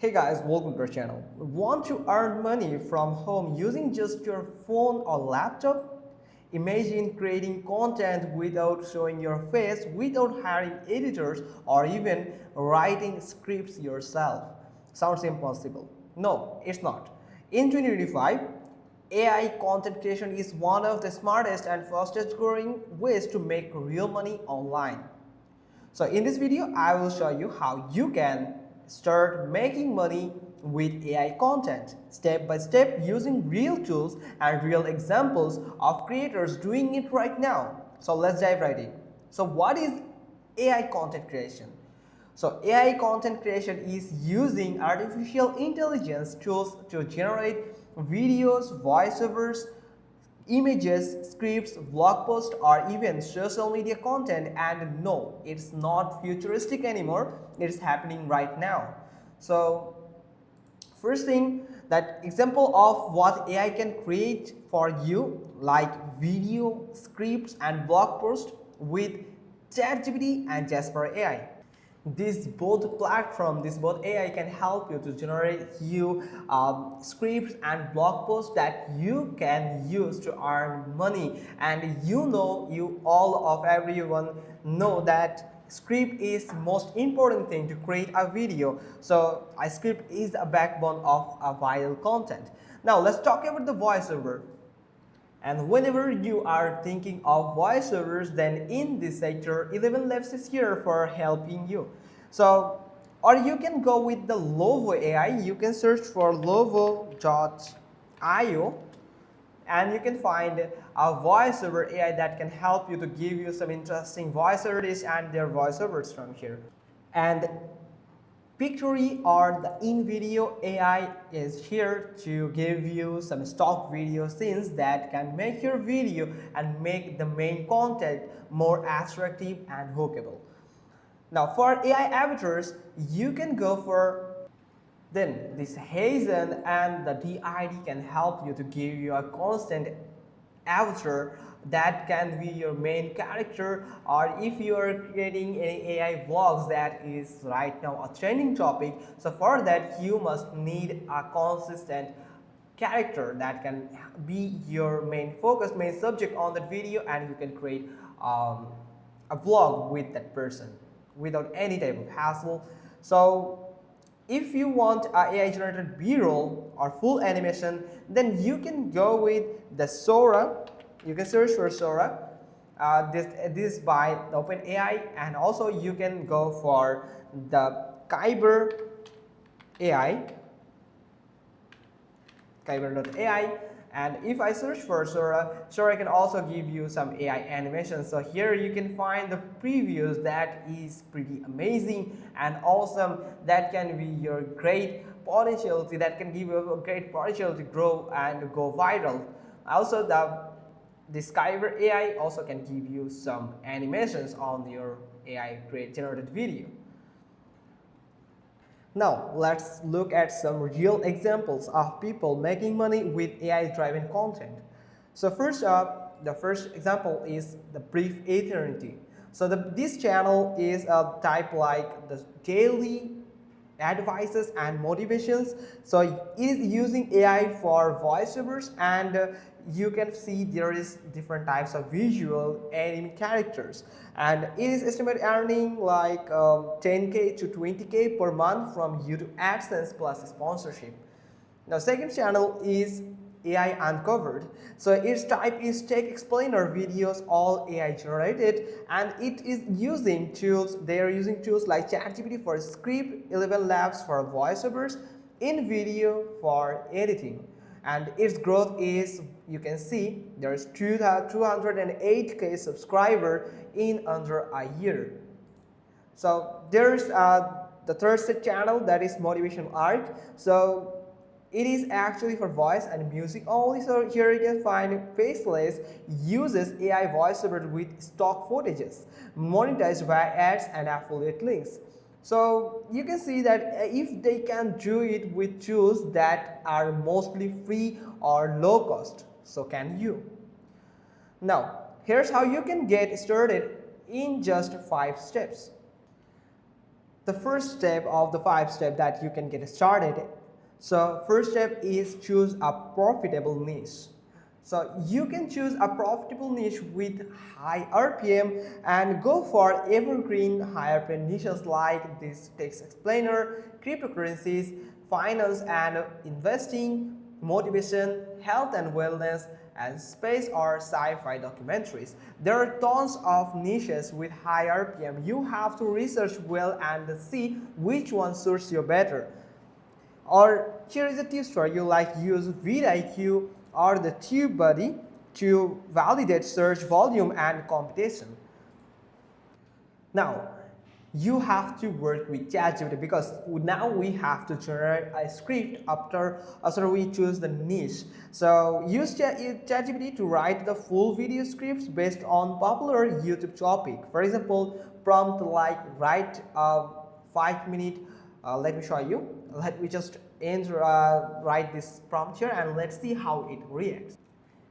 Hey guys, welcome to our channel. Want to earn money from home using just your phone or laptop? Imagine creating content without showing your face, without hiring editors, or even writing scripts yourself. Sounds impossible. No, it's not. In 2025, AI content creation is one of the smartest and fastest growing ways to make real money online. So in this video, I will show you how you can start making money with AI content step by step using real tools and real examples of creators doing it right now. So let's dive right in. So what is AI content creation? So AI content creation is using artificial intelligence tools to generate videos, voiceovers, images, scripts, blog posts, or even social media content. And no, it's not futuristic anymore. It's happening right now. So first thing, that example of what AI can create for you, like video, scripts, and blog posts with ChatGPT and Jasper AI. These both platform, this both AI can help you to generate you scripts and blog posts that you can use to earn money. And you all of everyone know that script is most important thing to create a video. So a script is a backbone of a viral content. Now let's talk about the voiceover. And whenever you are thinking of voiceovers, then in this sector, 11 Labs is here for helping you. So, or you can go with the Lovo AI. You can search for lovo.io and you can find a voiceover AI that can help you to give you some interesting voiceovers and their voiceovers from here. And Pictory or the in-video AI is here to give you some stock video scenes that can make your video and make the main content more attractive and hookable. Now for AI avatars, you can go for then this Hazen and the DID can help you to give you a constant avatar that can be your main character, or if you are creating any AI vlogs that is right now a trending topic, so for that you must need a consistent character that can be your main focus, main subject on that video, and you can create a vlog with that person without any type of hassle. So if you want AI generated B-roll or full animation, then you can go with the Sora. You can search for Sora. This by the OpenAI, and also you can go for the Kyber AI, Kyber.ai. And if I search for Sora can also give you some AI animation. So here you can find the previews that is pretty amazing and awesome. That can be your great potentiality, that can give you a great potential to grow and go viral. Also the Kyber AI also can give you some animations on your AI generated video. Now let's look at some real examples of people making money with AI driven content. So first up, the first example is the Brief Eternity. So this channel is a type like the daily advices and motivations. So it is using AI for voiceovers, and you can see there is different types of visual anime characters, and it is estimated earning like 10K to 20K per month from YouTube AdSense plus sponsorship. Now second channel is AI Uncovered. So its type is Tech Explainer videos, all AI generated, and it is using tools. They are using tools like ChatGPT for script, 11 Labs for voiceovers, in video for editing. And its growth is, you can see, there's 208K subscriber in under a year. So there's the third channel, that is Motivation Art. So it is actually for voice and music only. So here you can find Faceless uses AI voiceover with stock footages, monetized via ads and affiliate links. So you can see that if they can do it with tools that are mostly free or low cost, so can you. Now here's how you can get started in just 5 steps. the first step of the 5 steps that you can get started. So first step is choose a profitable niche. So you can choose a profitable niche with high RPM and go for evergreen high RPM niches like this text explainer, cryptocurrencies, finance and investing, motivation, health and wellness, and space or sci-fi documentaries. There are tons of niches with high RPM. You have to research well and see which one suits you better. Or here is a tip for you, like use vidIQ or the TubeBuddy to validate search volume and competition. Now, you have to work with ChatGPT because now we have to generate a script after we choose the niche. So use ChatGPT to write the full video scripts based on popular YouTube topic. For example, prompt like write a 5-minute. Let me show you. Let me just write this prompt here and let's see how it reacts.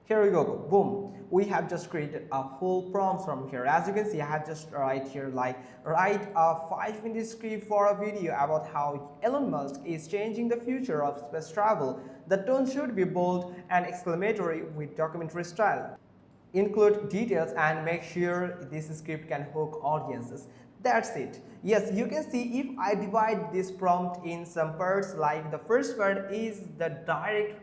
Here we go, boom. We have just created a full prompt from here. As you can see, I have just write here like write a 5-minute script for a video about how Elon Musk is changing the future of space travel. The tone should be bold and exclamatory with documentary style. Include details and make sure this script can hook audiences. That's it. Yes, you can see if I divide this prompt in some parts, like the first part is the direct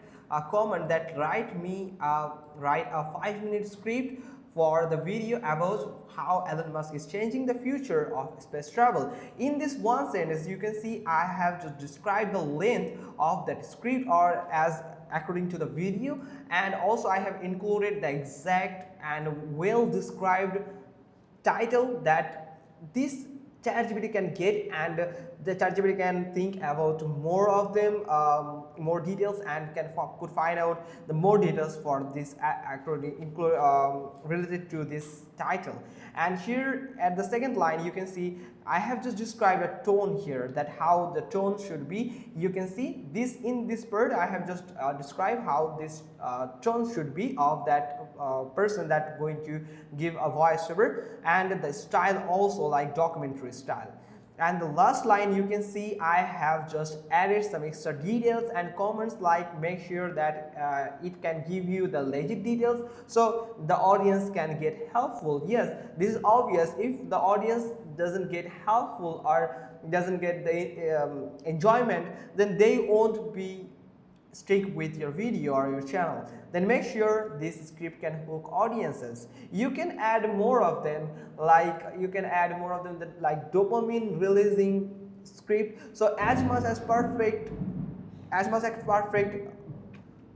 comment that write a 5-minute script for the video about how Elon Musk is changing the future of space travel. In this one sentence, you can see I have to describe the length of that script or as according to the video, and also I have included the exact and well described title that this ChatGPT can get, and the ChatGPT can think about more of them, more details, and could find out the more details for this related to this title. And here at the second line, you can see I have just described a tone here, that how the tone should be. You can see this in this part I have just described how this tone should be of that person that going to give a voiceover, and the style also like documentary style. And the last line, you can see I have just added some extra details and comments like make sure that it can give you the legit details so the audience can get helpful. Yes, this is obvious. If the audience doesn't get helpful or doesn't get the enjoyment, then they won't be stick with your video or your channel. Then make sure this script can hook audiences. You can add more of them, like like dopamine releasing script. So as much as perfect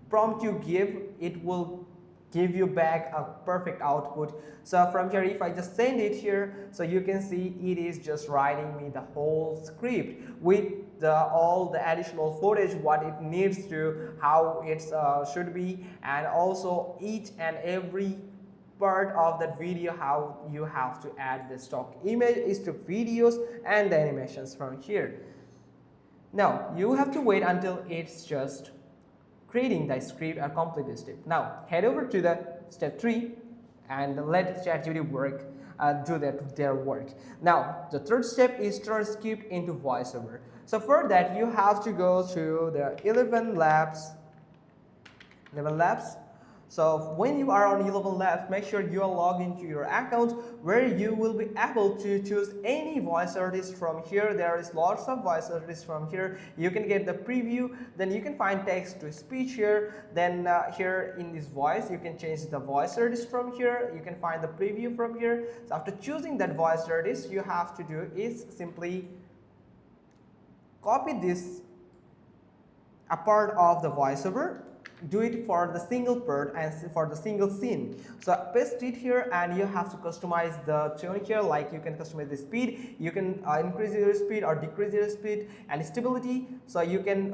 prompt you give, it will give you back a perfect output. So from here, if I just send it here, so you can see it is just writing me the whole script with all the additional footage, what it needs to, how it should be, and also each and every part of that video, how you have to add the stock image, stock videos, and the animations from here. Now you have to wait until it's just creating the script or complete the step. Now head over to the step 3 and let ChatGPT work, do their work. Now the third step is turn script into voiceover. So for that you have to go to the 11 Labs. So when you are on 11 Labs, make sure you are logged into your account, where you will be able to choose any voice artist from here. There is lots of voice artists from here. You can get the preview, then you can find text to speech here. Then here in this voice, you can change the voice artist from here. You can find the preview from here. So after choosing that voice artist, you have to do is simply copy this a part of the voiceover, do it for the single part and for the single scene. So paste it here, and you have to customize the tone here, like you can customize the speed, you can increase your speed or decrease your speed, and stability. So you can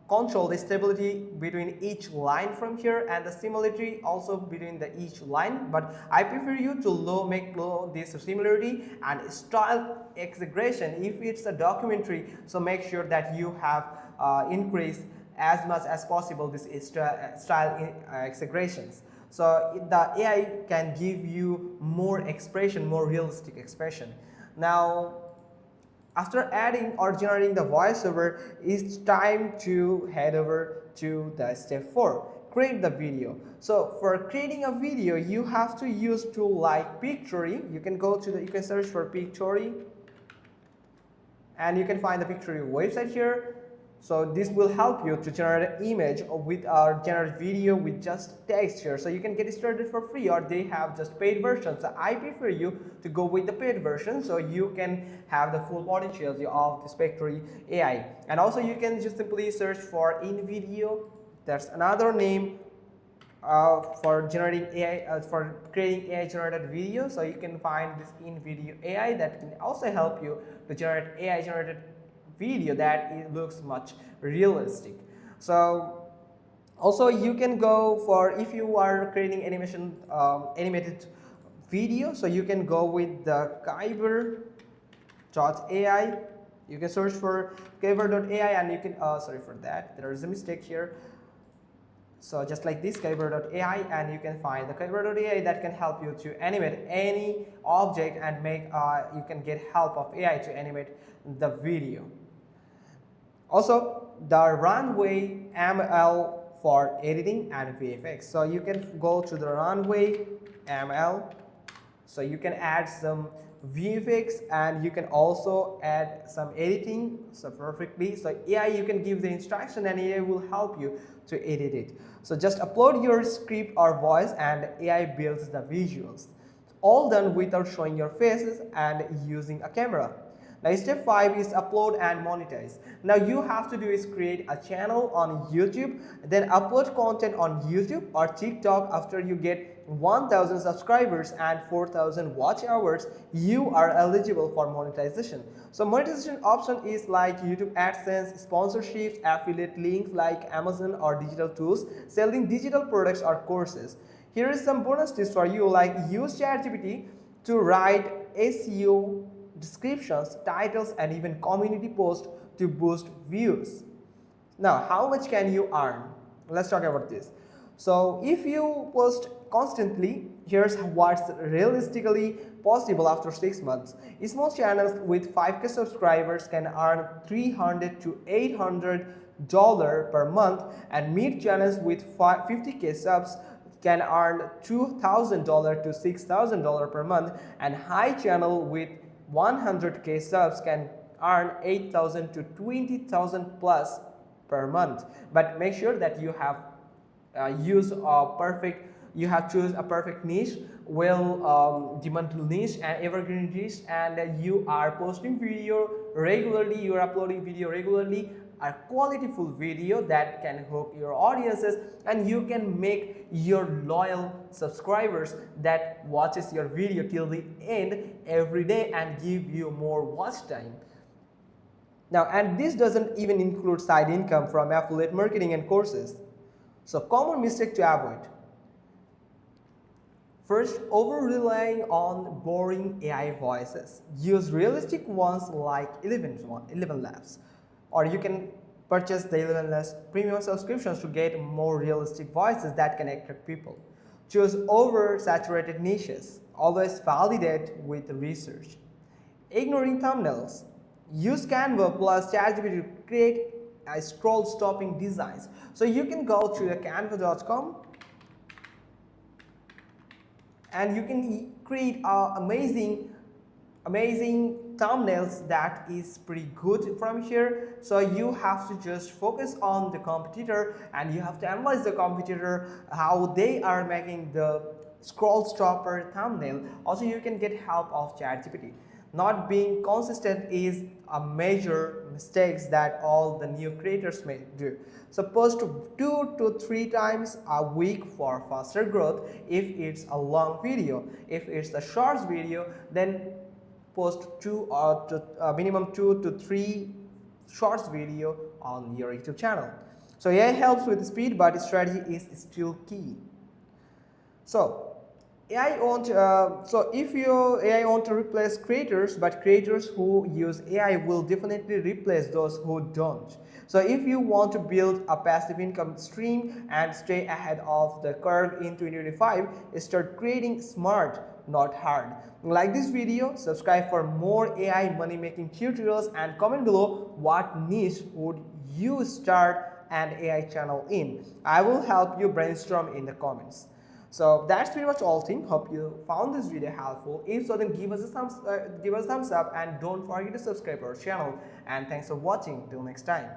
control the stability between each line from here, and the similarity also between each line, but I prefer you to make low this similarity, and style exaggeration if it's a documentary. So make sure that you have increase as much as possible this style exaggerations. So the AI can give you more expression, more realistic expression. Now After adding or generating the voiceover, it's time to head over to the step 4, create the video. So for creating a video, you have to use tool like Pictory. You can you can search for Pictory, and you can find the Pictory website here. So this will help you to generate an image with or generate video with just text here. So you can get started for free, or they have just paid versions. So I prefer you to go with the paid version so you can have the full potential of this Pictory AI. And also you can just simply search for InVideo. That's another name for generating AI, for creating AI generated video. So you can find this InVideo AI that can also help you to generate AI generated video that it looks much realistic. So also you can go for, if you are creating animated video, so you can go with the Kyber.ai. You can search for Kyber.ai, and you can sorry for that, there is a mistake here. So just like this, Kyber.ai, and you can find the Kyber.ai that can help you to animate any object and you can get help of AI to animate the video. Also, the Runway ML for editing and VFX. So you can go to the Runway ML. So you can add some VFX, and you can also add some editing. So perfectly. So AI, you can give the instruction and AI will help you to edit it. So just upload your script or voice and AI builds the visuals. All done without showing your faces and using a camera. Now step 5 is upload and monetize. Now you have to do is create a channel on YouTube, then upload content on YouTube or TikTok. After you get 1000 subscribers and 4000 watch hours, you are eligible for monetization. So monetization option is like YouTube AdSense, sponsorships, affiliate links like Amazon or digital tools, selling digital products or courses. Here is some bonus tips for you, like use ChatGPT to write SEO descriptions, titles, and even community posts to boost views. Now, how much can you earn? Let's talk about this. So if you post constantly, here's what's realistically possible after 6 months. Small channels with 5K subscribers can earn $300 to $800 per month, and mid channels with 50K subs can earn $2,000 to $6,000 per month, and high channel with 100K subs can earn 8,000 to 20,000 plus per month. But make sure that you have you have choose a perfect niche, well demanded niche and evergreen niche, and you are posting video regularly, you are uploading video regularly, a qualityful video that can hook your audiences, and you can make your loyal subscribers that watches your video till the end every day and give you more watch time. Now, and this doesn't even include side income from affiliate marketing and courses. So common mistake to avoid. First, over-relying on boring AI voices. Use realistic ones like 11 Labs. Or you can purchase the 11 Labs premium subscriptions to get more realistic voices that can attract people. Choose oversaturated niches. Always validate with research. Ignoring thumbnails. Use Canva plus ChatGPT to create a scroll stopping designs. So you can go to the canva.com and you can create amazing thumbnails that is pretty good from here. So you have to just focus on the competitor, and you have to analyze the competitor, how they are making the scroll stopper thumbnail. Also, you can get help of ChatGPT. Not being consistent is a major mistakes that all the new creators may do. So post 2 to 3 times a week for faster growth if it's a long video. If it's a short video, then post minimum 2 to 3 shorts video on your YouTube channel. So AI helps with speed, but strategy is still key. So AI won't. So if your AI want to replace creators, but creators who use AI will definitely replace those who don't. So if you want to build a passive income stream and stay ahead of the curve in 2025, start creating smart, not hard. Like this video, subscribe for more AI money making tutorials, and comment below what niche would you start an AI channel in. I will help you brainstorm in the comments. So that's pretty much all, team. Hope you found this video helpful. If so, then give us a thumbs up, and don't forget to subscribe our channel. And thanks for watching. Till next time.